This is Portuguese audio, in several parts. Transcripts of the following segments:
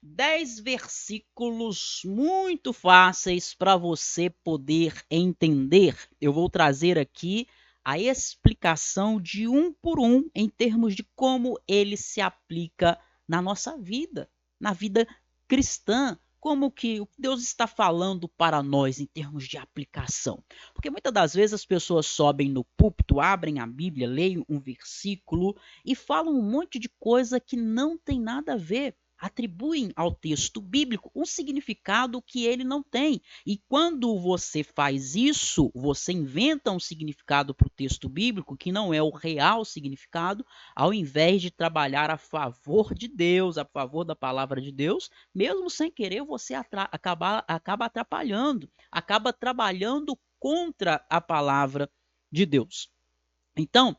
10 versículos muito fáceis para você poder entender. Eu vou trazer aqui a explicação de um por um em termos de como ele se aplica na nossa vida, na vida cristã. Como que o que Deus está falando para nós em termos de aplicação? Porque muitas das vezes as pessoas sobem no púlpito, abrem a Bíblia, leem um versículo e falam um monte de coisa que não tem nada a ver. Atribuem ao texto bíblico um significado que ele não tem. E quando você faz isso, você inventa um significado para o texto bíblico que não é o real significado, ao invés de trabalhar a favor de Deus, a favor da palavra de Deus, mesmo sem querer, você acaba atrapalhando, acaba trabalhando contra a palavra de Deus. Então,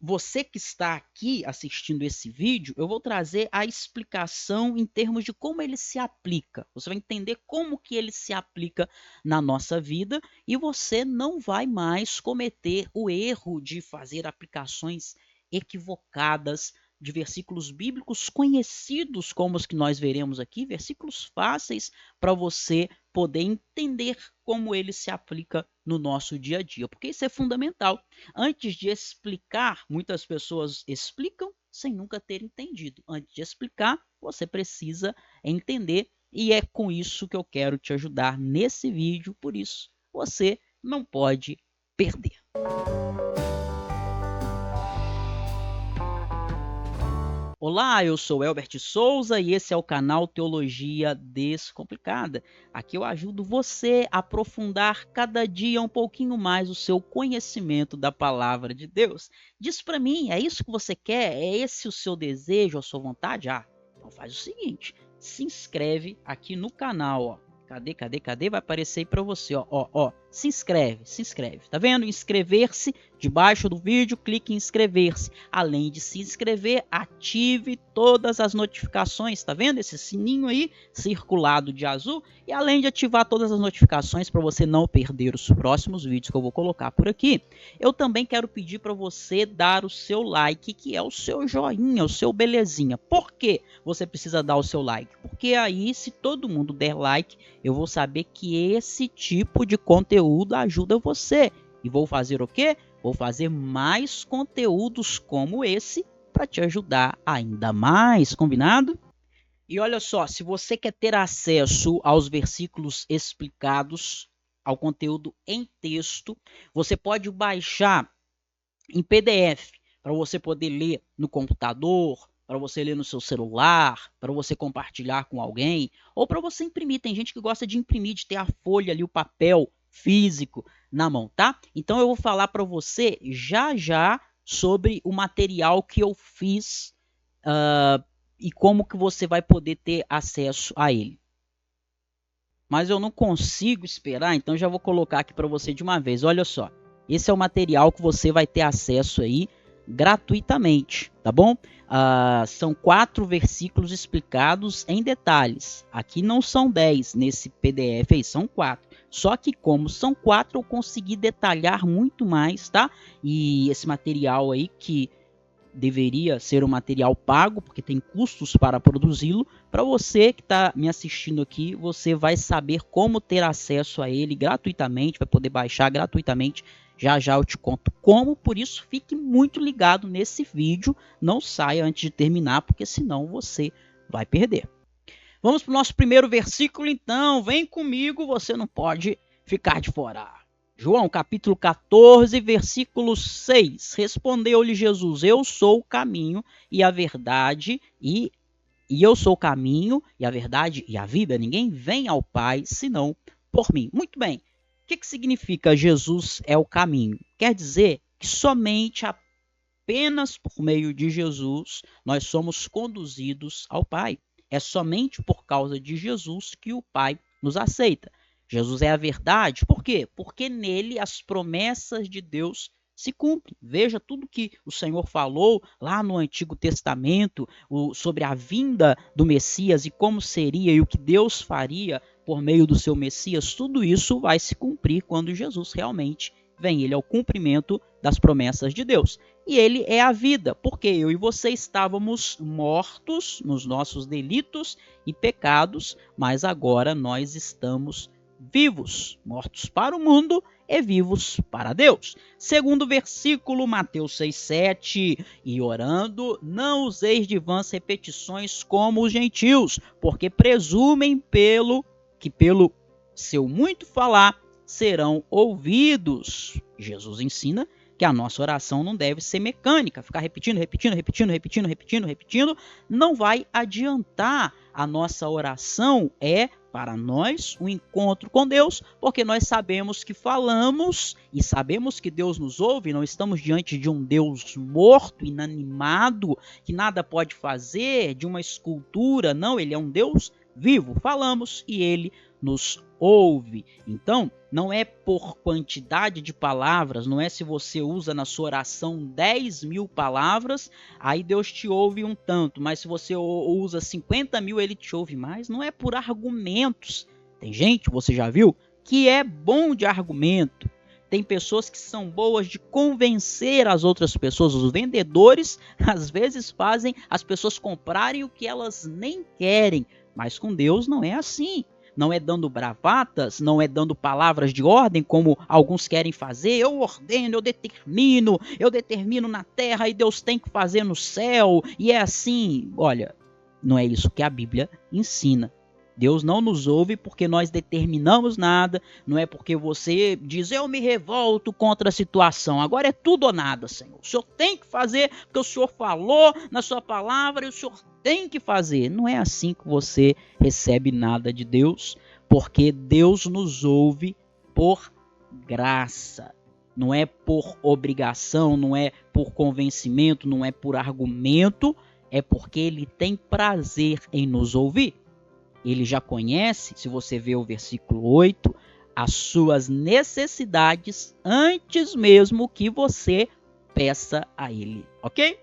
você que está aqui assistindo esse vídeo, eu vou trazer a explicação em termos de como ele se aplica. Você vai entender como que ele se aplica na nossa vida e você não vai mais cometer o erro de fazer aplicações equivocadas de versículos bíblicos conhecidos como os que nós veremos aqui, versículos fáceis para você poder entender como ele se aplica no nosso dia a dia, porque isso é fundamental. Antes de explicar, muitas pessoas explicam sem nunca ter entendido. Antes de explicar, você precisa entender e é com isso que eu quero te ajudar nesse vídeo, por isso você não pode perder. Olá, eu sou Elbert Souza e esse é o canal Teologia Descomplicada. Aqui eu ajudo você a aprofundar cada dia um pouquinho mais o seu conhecimento da palavra de Deus. Diz para mim, é isso que você quer? É esse o seu desejo, a sua vontade? Então faz o seguinte, se inscreve aqui no canal, ó. Cadê? Vai aparecer aí para você, ó. Se inscreve. Tá vendo? Inscrever-se, debaixo do vídeo, clique em inscrever-se. Além de se inscrever, ative todas as notificações. Tá vendo esse sininho aí, circulado de azul? E além de ativar todas as notificações para você não perder os próximos vídeos que eu vou colocar por aqui, eu também quero pedir para você dar o seu like, que é o seu joinha, o seu belezinha. Por que você precisa dar o seu like? Porque aí, se todo mundo der like, eu vou saber que esse tipo de conteúdo ajuda você. E vou fazer o quê? Vou fazer mais conteúdos como esse para te ajudar ainda mais, combinado? E olha só, se você quer ter acesso aos versículos explicados, ao conteúdo em texto, você pode baixar em PDF para você poder ler no computador, para você ler no seu celular, para você compartilhar com alguém, ou para você imprimir. Tem gente que gosta de imprimir, de ter a folha ali, o papel físico na mão, tá? Então eu vou falar para você já sobre o material que eu fiz e como que você vai poder ter acesso a ele. Mas eu não consigo esperar, então já vou colocar aqui para você de uma vez. Olha só, esse é o material que você vai ter acesso aí gratuitamente, tá bom? São 4 versículos explicados em detalhes. Aqui não são 10 nesse PDF aí, são 4. Só que como são 4, eu consegui detalhar muito mais, tá? E esse material aí que deveria ser um material pago, porque tem custos para produzi-lo. Para você que está me assistindo aqui, você vai saber como ter acesso a ele gratuitamente, vai poder baixar gratuitamente. Já eu te conto como, por isso fique muito ligado nesse vídeo, não saia antes de terminar, porque senão você vai perder. Vamos para o nosso primeiro versículo então, vem comigo, você não pode ficar de fora. João, capítulo 14, versículo 6. Respondeu-lhe Jesus, eu sou o caminho e a verdade e eu sou o caminho e a verdade e a vida. Ninguém vem ao Pai senão por mim. Muito bem. O que significa Jesus é o caminho? Quer dizer que somente apenas por meio de Jesus nós somos conduzidos ao Pai. É somente por causa de Jesus que o Pai nos aceita. Jesus é a verdade. Por quê? Porque nele as promessas de Deus se cumprem. Veja tudo que o Senhor falou lá no Antigo Testamento sobre a vinda do Messias e como seria e o que Deus faria por meio do seu Messias. Tudo isso vai se cumprir quando Jesus realmente vem. Ele é o cumprimento das promessas de Deus. e ele é a vida, porque eu e você estávamos mortos nos nossos delitos e pecados, mas agora nós estamos vivos, mortos para o mundo e vivos para Deus. Segundo versículo, Mateus 6,7, e orando, não useis de vãs repetições como os gentios, porque presumem que pelo seu muito falar serão ouvidos. Jesus ensina que a nossa oração não deve ser mecânica, ficar repetindo, não vai adiantar. A nossa oração é para nós um encontro com Deus, porque nós sabemos que falamos e sabemos que Deus nos ouve, não estamos diante de um Deus morto, inanimado, que nada pode fazer, de uma escultura, não, ele é um Deus vivo. Falamos e ele nos ouve. Então, não é por quantidade de palavras, não é se você usa na sua oração 10.000 palavras, aí Deus te ouve um tanto, mas se você usa 50.000, ele te ouve mais. Não é por argumentos. Tem gente, você já viu, que é bom de argumento. Tem pessoas que são boas de convencer as outras pessoas. Os vendedores, às vezes, fazem as pessoas comprarem o que elas nem querem, mas com Deus não é assim. Não é dando bravatas, não é dando palavras de ordem, como alguns querem fazer. Eu ordeno, eu determino na terra e Deus tem que fazer no céu. E é assim. Olha, não é isso que a Bíblia ensina. Deus não nos ouve porque nós determinamos nada, não é porque você diz, eu me revolto contra a situação, agora é tudo ou nada, Senhor. O Senhor tem que fazer porque o Senhor falou na sua palavra e o Senhor tem que fazer. Não é assim que você recebe nada de Deus, porque Deus nos ouve por graça. Não é por obrigação, não é por convencimento, não é por argumento, é porque Ele tem prazer em nos ouvir. Ele já conhece, se você vê o versículo 8, as suas necessidades antes mesmo que você peça a Ele, ok?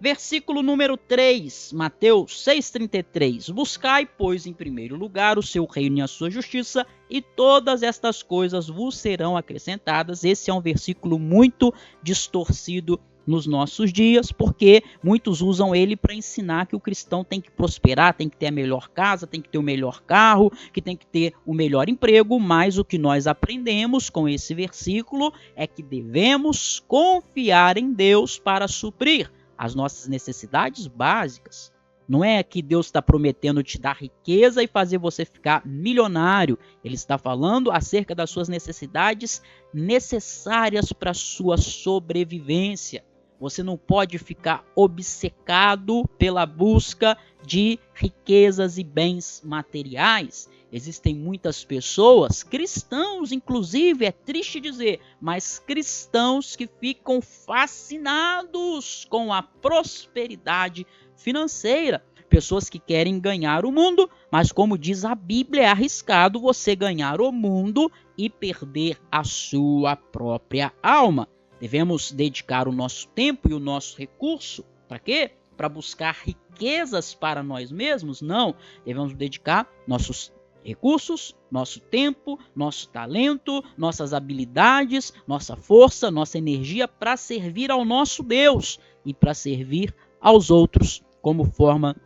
Versículo número 3, Mateus 6,33. Buscai, pois, em primeiro lugar o seu reino e a sua justiça, e todas estas coisas vos serão acrescentadas. Esse é um versículo muito distorcido nos nossos dias, porque muitos usam ele para ensinar que o cristão tem que prosperar, tem que ter a melhor casa, tem que ter o melhor carro, que tem que ter o melhor emprego, mas o que nós aprendemos com esse versículo é que devemos confiar em Deus para suprir as nossas necessidades básicas. Não é que Deus está prometendo te dar riqueza e fazer você ficar milionário. Ele está falando acerca das suas necessidades necessárias para a sua sobrevivência. Você não pode ficar obcecado pela busca de riquezas e bens materiais. Existem muitas pessoas, cristãos inclusive, é triste dizer, mas cristãos que ficam fascinados com a prosperidade financeira. Pessoas que querem ganhar o mundo, mas como diz a Bíblia, é arriscado você ganhar o mundo e perder a sua própria alma. Devemos dedicar o nosso tempo e o nosso recurso para quê? Para buscar riquezas para nós mesmos? Não. Devemos dedicar nossos recursos, nosso tempo, nosso talento, nossas habilidades, nossa força, nossa energia para servir ao nosso Deus e para servir aos outros como forma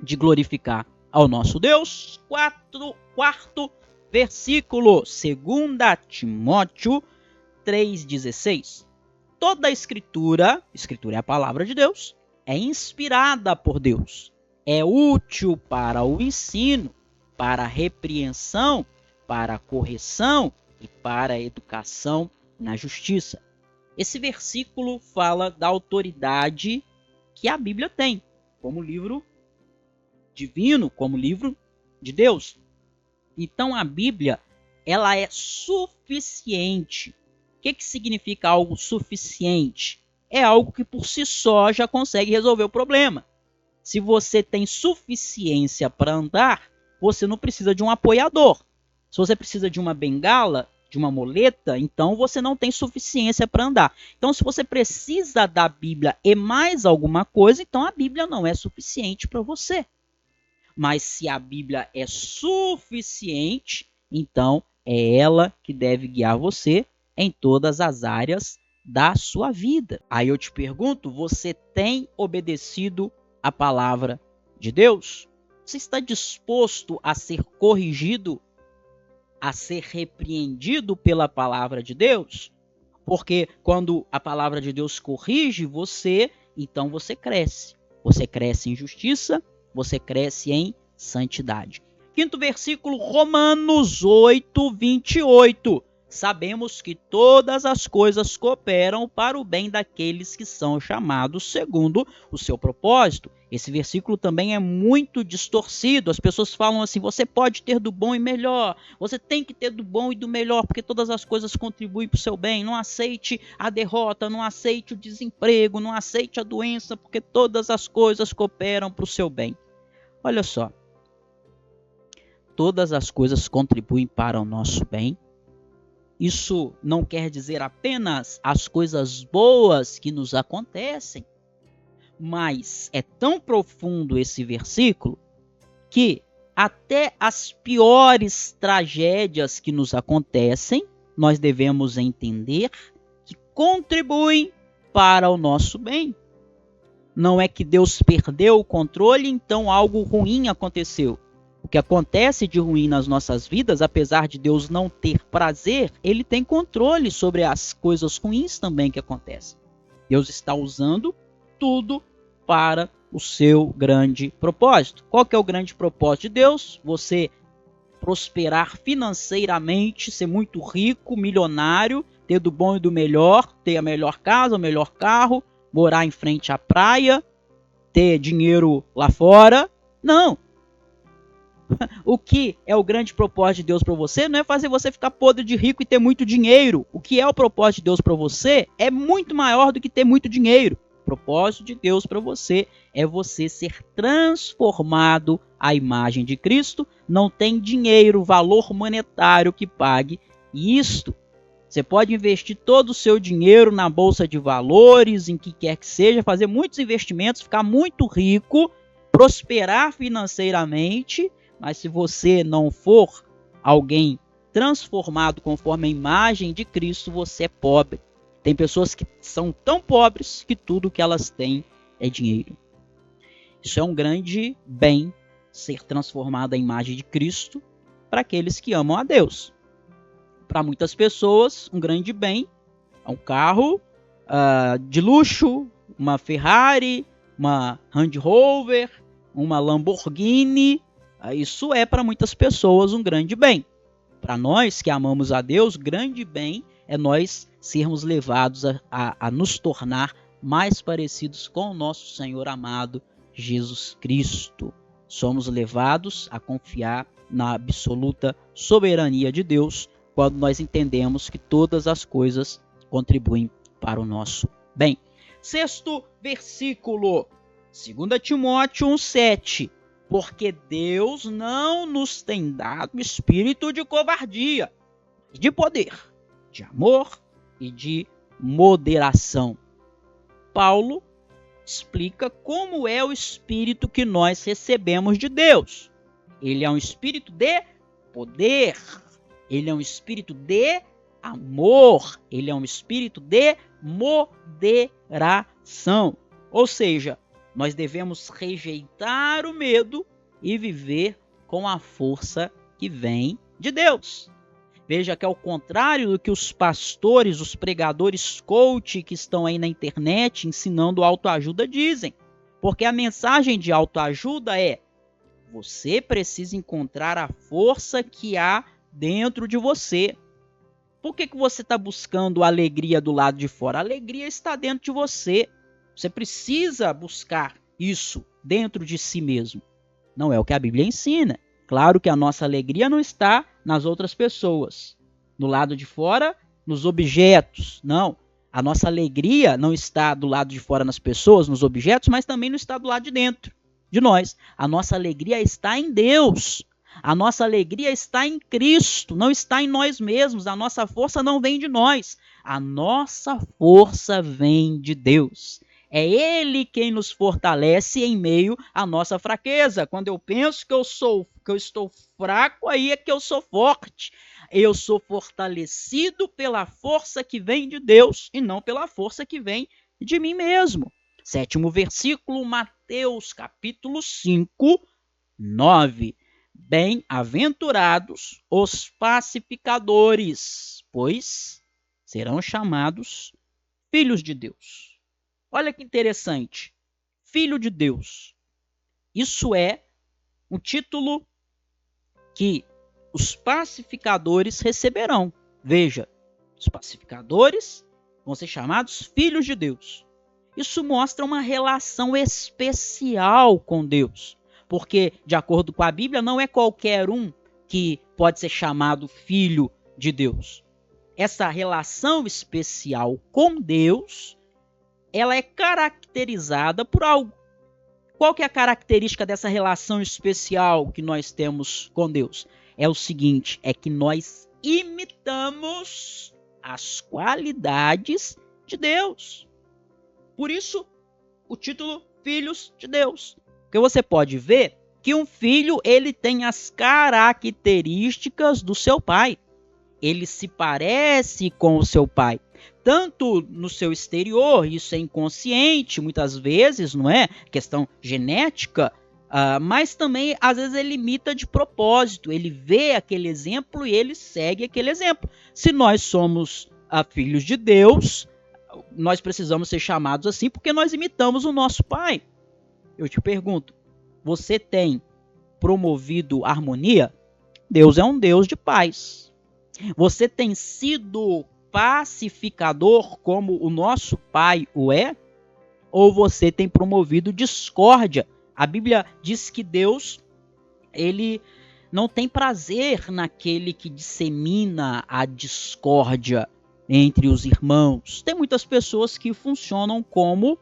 de glorificar ao nosso Deus. Quarto versículo, 2 Timóteo 3,16. Toda a escritura é a palavra de Deus, é inspirada por Deus, é útil para o ensino, para a repreensão, para a correção e para a educação na justiça. Esse versículo fala da autoridade que a Bíblia tem, como livro divino, como livro de Deus. Então a Bíblia, ela é suficiente. O que significa algo suficiente? É algo que por si só já consegue resolver o problema. Se você tem suficiência para andar, você não precisa de um apoiador. Se você precisa de uma bengala, de uma muleta, então você não tem suficiência para andar. Então, se você precisa da Bíblia e mais alguma coisa, então a Bíblia não é suficiente para você. Mas se a Bíblia é suficiente, então é ela que deve guiar você em todas as áreas da sua vida. Aí eu te pergunto, você tem obedecido a palavra de Deus? Você está disposto a ser corrigido, a ser repreendido pela palavra de Deus? Porque quando a palavra de Deus corrige você, então você cresce. Você cresce em justiça, você cresce em santidade. Quinto versículo, Romanos 8, 28. Sabemos que todas as coisas cooperam para o bem daqueles que são chamados segundo o seu propósito. Esse versículo também é muito distorcido. As pessoas falam assim, você pode ter do bom e melhor. Você tem que ter do bom e do melhor, porque todas as coisas contribuem para o seu bem. Não aceite a derrota, não aceite o desemprego, não aceite a doença, porque todas as coisas cooperam para o seu bem. Olha só. Todas as coisas contribuem para o nosso bem. Isso não quer dizer apenas as coisas boas que nos acontecem, mas é tão profundo esse versículo que até as piores tragédias que nos acontecem, nós devemos entender que contribuem para o nosso bem. Não é que Deus perdeu o controle, então algo ruim aconteceu. O que acontece de ruim nas nossas vidas, apesar de Deus não ter prazer, Ele tem controle sobre as coisas ruins também que acontecem. Deus está usando tudo para o seu grande propósito. Qual que é o grande propósito de Deus? Você prosperar financeiramente, ser muito rico, milionário, ter do bom e do melhor, ter a melhor casa, o melhor carro, morar em frente à praia, ter dinheiro lá fora. Não. O que é o grande propósito de Deus para você não é fazer você ficar podre de rico e ter muito dinheiro. O que é o propósito de Deus para você é muito maior do que ter muito dinheiro. O propósito de Deus para você é você ser transformado à imagem de Cristo. Não tem dinheiro, valor monetário que pague isto. Você pode investir todo o seu dinheiro na bolsa de valores, em que quer que seja, fazer muitos investimentos, ficar muito rico, prosperar financeiramente. Mas se você não for alguém transformado conforme a imagem de Cristo, você é pobre. Tem pessoas que são tão pobres que tudo que elas têm é dinheiro. Isso é um grande bem, ser transformado à imagem de Cristo para aqueles que amam a Deus. Para muitas pessoas, um grande bem é um carro de luxo, uma Ferrari, uma Land Rover, uma Lamborghini. Isso é para muitas pessoas um grande bem. Para nós que amamos a Deus, grande bem é nós sermos levados a nos tornar mais parecidos com o nosso Senhor amado Jesus Cristo. Somos levados a confiar na absoluta soberania de Deus quando nós entendemos que todas as coisas contribuem para o nosso bem. Sexto versículo, 2 Timóteo 1,7. Porque Deus não nos tem dado espírito de covardia, de poder, de amor e de moderação. Paulo explica como é o espírito que nós recebemos de Deus. Ele é um espírito de poder, ele é um espírito de amor, ele é um espírito de moderação. Ou seja, nós devemos rejeitar o medo e viver com a força que vem de Deus. Veja que ao contrário do que os pastores, os pregadores coach que estão aí na internet ensinando autoajuda dizem. Porque a mensagem de autoajuda é: você precisa encontrar a força que há dentro de você. Por que você está buscando a alegria do lado de fora? A alegria está dentro de você. Você precisa buscar isso dentro de si mesmo. Não é o que a Bíblia ensina. Claro que a nossa alegria não está nas outras pessoas, no lado de fora, nos objetos. Não. A nossa alegria não está do lado de fora nas pessoas, nos objetos, mas também não está do lado de dentro de nós. A nossa alegria está em Deus. A nossa alegria está em Cristo, não está em nós mesmos. A nossa força não vem de nós. A nossa força vem de Deus. É Ele quem nos fortalece em meio à nossa fraqueza. Quando eu penso que eu estou fraco, aí é que eu sou forte. Eu sou fortalecido pela força que vem de Deus e não pela força que vem de mim mesmo. 7º versículo, Mateus capítulo 5, 9. Bem-aventurados os pacificadores, pois serão chamados filhos de Deus. Olha que interessante. Filho de Deus. Isso é um título que os pacificadores receberão. Veja, os pacificadores vão ser chamados filhos de Deus. Isso mostra uma relação especial com Deus, porque, de acordo com a Bíblia, não é qualquer um que pode ser chamado filho de Deus. Essa relação especial com Deus, ela é caracterizada por algo. Qual que é a característica dessa relação especial que nós temos com Deus? É o seguinte, é que nós imitamos as qualidades de Deus. Por isso, o título Filhos de Deus. Porque você pode ver que um filho, ele tem as características do seu pai. Ele se parece com o seu pai. Tanto no seu exterior, isso é inconsciente, muitas vezes, não é? Questão genética, mas também, às vezes, ele imita de propósito. Ele vê aquele exemplo e ele segue aquele exemplo. Se nós somos filhos de Deus, nós precisamos ser chamados assim porque nós imitamos o nosso pai. Eu te pergunto, você tem promovido harmonia? Deus é um Deus de paz. Você tem sido pacificador como o nosso Pai o é? Ou você tem promovido discórdia? A Bíblia diz que Deus, ele não tem prazer naquele que dissemina a discórdia entre os irmãos. Tem muitas pessoas que funcionam como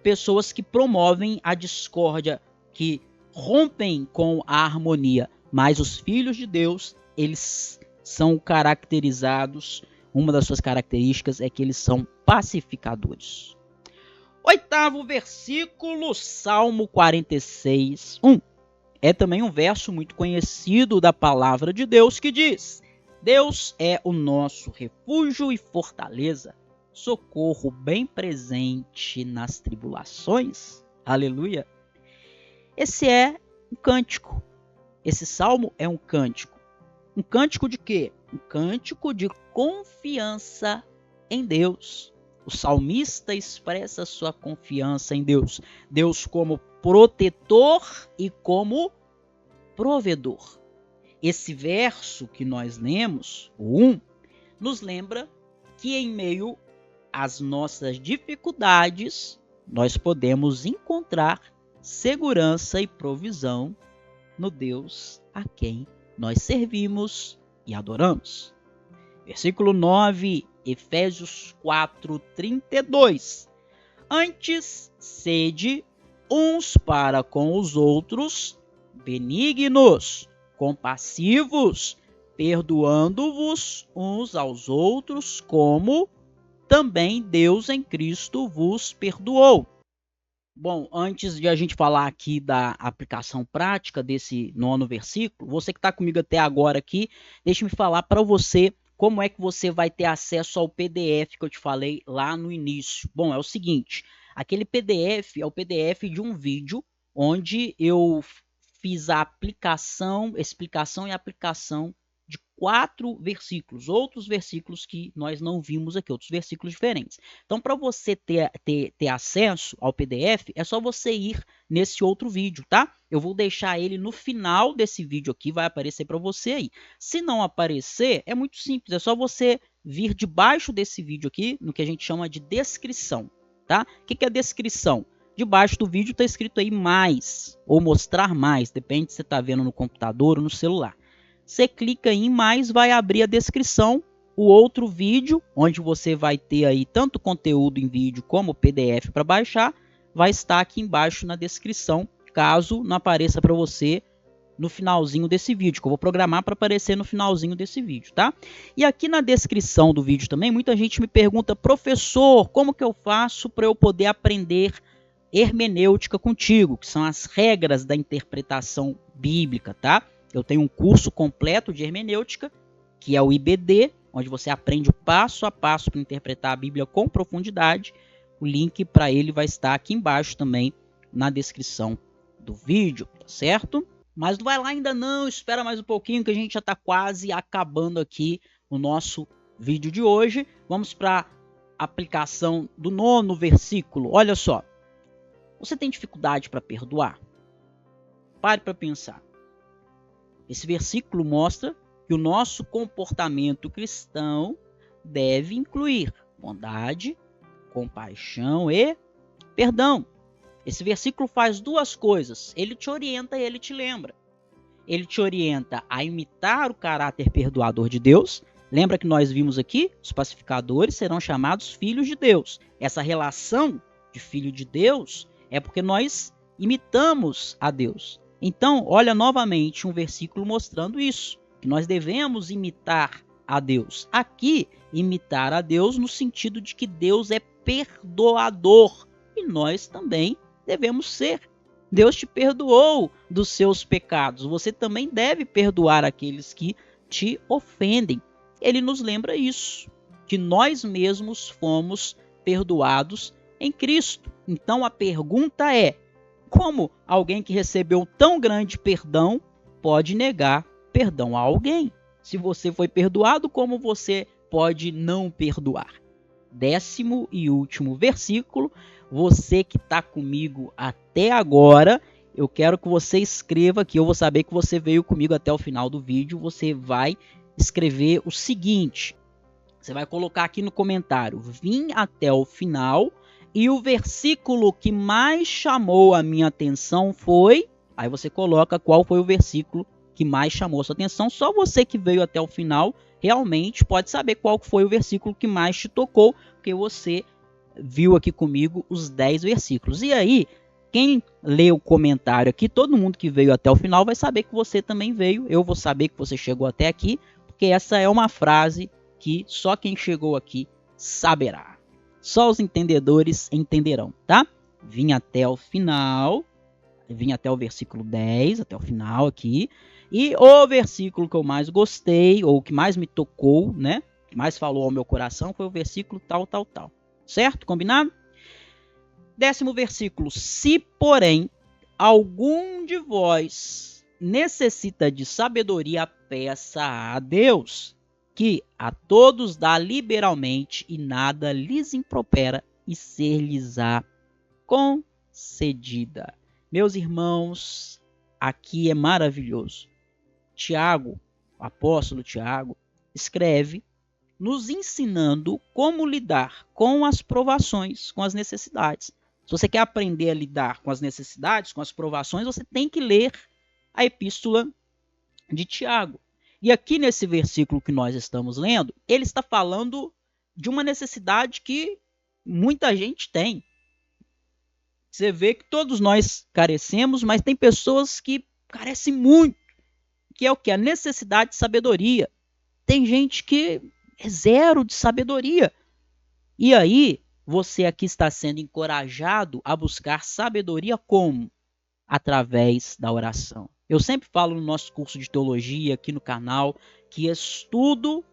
pessoas que promovem a discórdia, que rompem com a harmonia. Mas os filhos de Deus, eles são caracterizados, uma das suas características é que eles são pacificadores. 8º versículo, Salmo 46, 1. É também um verso muito conhecido da palavra de Deus que diz: Deus é o nosso refúgio e fortaleza, socorro bem presente nas tribulações. Aleluia! Esse é um cântico. Esse salmo é um cântico. Um cântico de quê? Um cântico de confiança em Deus. O salmista expressa sua confiança em Deus. Deus como protetor e como provedor. Esse verso que nós lemos, o 1, nos lembra que em meio às nossas dificuldades, nós podemos encontrar segurança e provisão no Deus a quem nós servimos e adoramos. Versículo 9, Efésios 4:32. Antes, sede uns para com os outros benignos, compassivos, perdoando-vos uns aos outros, como também Deus em Cristo vos perdoou. Bom, antes de a gente falar aqui da aplicação prática desse 9º versículo, você que está comigo até agora aqui, deixe-me falar para você como é que você vai ter acesso ao PDF que eu te falei lá no início. Bom, é o seguinte, aquele PDF é o PDF de um vídeo onde eu fiz a explicação e aplicação de 4 versículos, outros versículos que nós não vimos aqui, outros versículos diferentes. Então, para você ter acesso ao PDF, é só você ir nesse outro vídeo, tá? Eu vou deixar ele no final desse vídeo aqui, vai aparecer para você aí. Se não aparecer, é muito simples, é só você vir debaixo desse vídeo aqui, no que a gente chama de descrição, tá? O que é descrição? Debaixo do vídeo está escrito aí mais, ou mostrar mais, depende se você está vendo no computador ou no celular. Você clica em mais, vai abrir a descrição, o outro vídeo, onde você vai ter aí tanto conteúdo em vídeo como PDF para baixar, vai estar aqui embaixo na descrição, caso não apareça para você no finalzinho desse vídeo, que eu vou programar para aparecer no finalzinho desse vídeo, tá? E aqui na descrição do vídeo também, muita gente me pergunta, professor, como que eu faço para eu poder aprender hermenêutica contigo, que são as regras da interpretação bíblica, tá? Eu tenho um curso completo de hermenêutica que é o IBD, onde você aprende o passo a passo para interpretar a Bíblia com profundidade. O link para ele vai estar aqui embaixo também na descrição do vídeo, tá certo? Mas não vai lá ainda não, espera mais um pouquinho que a gente já está quase acabando aqui o nosso vídeo de hoje. Vamos para a aplicação do 9º versículo. Olha só, você tem dificuldade para perdoar? Pare para pensar. Esse versículo mostra que o nosso comportamento cristão deve incluir bondade, compaixão e perdão. Esse versículo faz duas coisas. Ele te orienta e ele te lembra. Ele te orienta a imitar o caráter perdoador de Deus. Lembra que nós vimos aqui? Os pacificadores serão chamados filhos de Deus. Essa relação de filho de Deus é porque nós imitamos a Deus. Então, olha novamente um versículo mostrando isso, que nós devemos imitar a Deus. Aqui, imitar a Deus no sentido de que Deus é perdoador e nós também devemos ser. Deus te perdoou dos seus pecados, você também deve perdoar aqueles que te ofendem. Ele nos lembra isso, que nós mesmos fomos perdoados em Cristo. Então a pergunta é: como alguém que recebeu tão grande perdão pode negar perdão a alguém? Se você foi perdoado, como você pode não perdoar? 10º e último versículo. Você que está comigo até agora, eu quero que você escreva aqui. Eu vou saber que você veio comigo até o final do vídeo. Você vai escrever o seguinte. Você vai colocar aqui no comentário: vim até o final e o versículo que mais chamou a minha atenção foi... Aí você coloca qual foi o versículo que mais chamou a sua atenção. Só você que veio até o final realmente pode saber qual foi o versículo que mais te tocou, porque você viu aqui comigo os 10 versículos. E aí, quem lê o comentário aqui, todo mundo que veio até o final vai saber que você também veio. Eu vou saber que você chegou até aqui, porque essa é uma frase que só quem chegou aqui saberá. Só os entendedores entenderão, tá? Vim até o final, vim até o versículo 10, até o final aqui. E o versículo que eu mais gostei, ou que mais me tocou, né? Que mais falou ao meu coração, foi o versículo tal, tal, tal. Certo? Combinado? 10º versículo. Se, porém, algum de vós necessita de sabedoria, peça a Deus, que a todos dá liberalmente e nada lhes impropera, e ser-lhes-á concedida. Meus irmãos, aqui é maravilhoso. Tiago, o apóstolo Tiago, escreve nos ensinando como lidar com as provações, com as necessidades. Se você quer aprender a lidar com as necessidades, com as provações, você tem que ler a epístola de Tiago. E aqui nesse versículo que nós estamos lendo, ele está falando de uma necessidade que muita gente tem. Você vê que todos nós carecemos, mas tem pessoas que carecem muito, que é o que? A necessidade de sabedoria. Tem gente que é zero de sabedoria. E aí, você aqui está sendo encorajado a buscar sabedoria como? Através da oração. Eu sempre falo no nosso curso de teologia aqui no canal que estudo,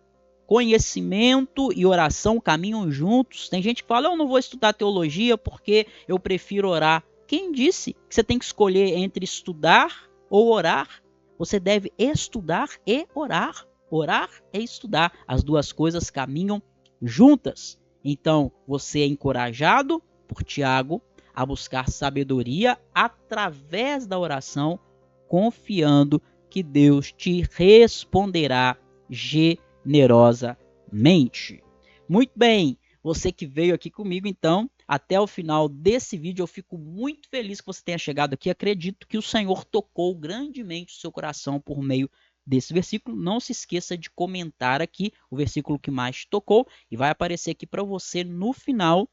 conhecimento e oração caminham juntos. Tem gente que fala: eu não vou estudar teologia porque eu prefiro orar. Quem disse que você tem que escolher entre estudar ou orar? Você deve estudar e orar. Orar e estudar. As duas coisas caminham juntas. Então, você é encorajado por Tiago a buscar sabedoria através da oração, confiando que Deus te responderá generosamente. Muito bem, você que veio aqui comigo, então, até o final desse vídeo, eu fico muito feliz que você tenha chegado aqui. Acredito que o Senhor tocou grandemente o seu coração por meio desse versículo. Não se esqueça de comentar aqui o versículo que mais te tocou e vai aparecer aqui para você no final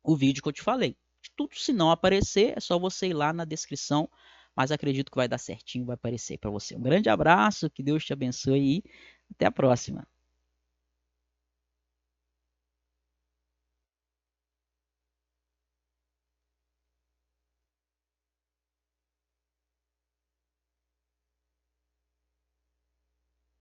o vídeo que eu te falei. Tudo, se não aparecer, é só você ir lá na descrição, mas acredito que vai dar certinho, vai aparecer para você. Um grande abraço, que Deus te abençoe e até a próxima.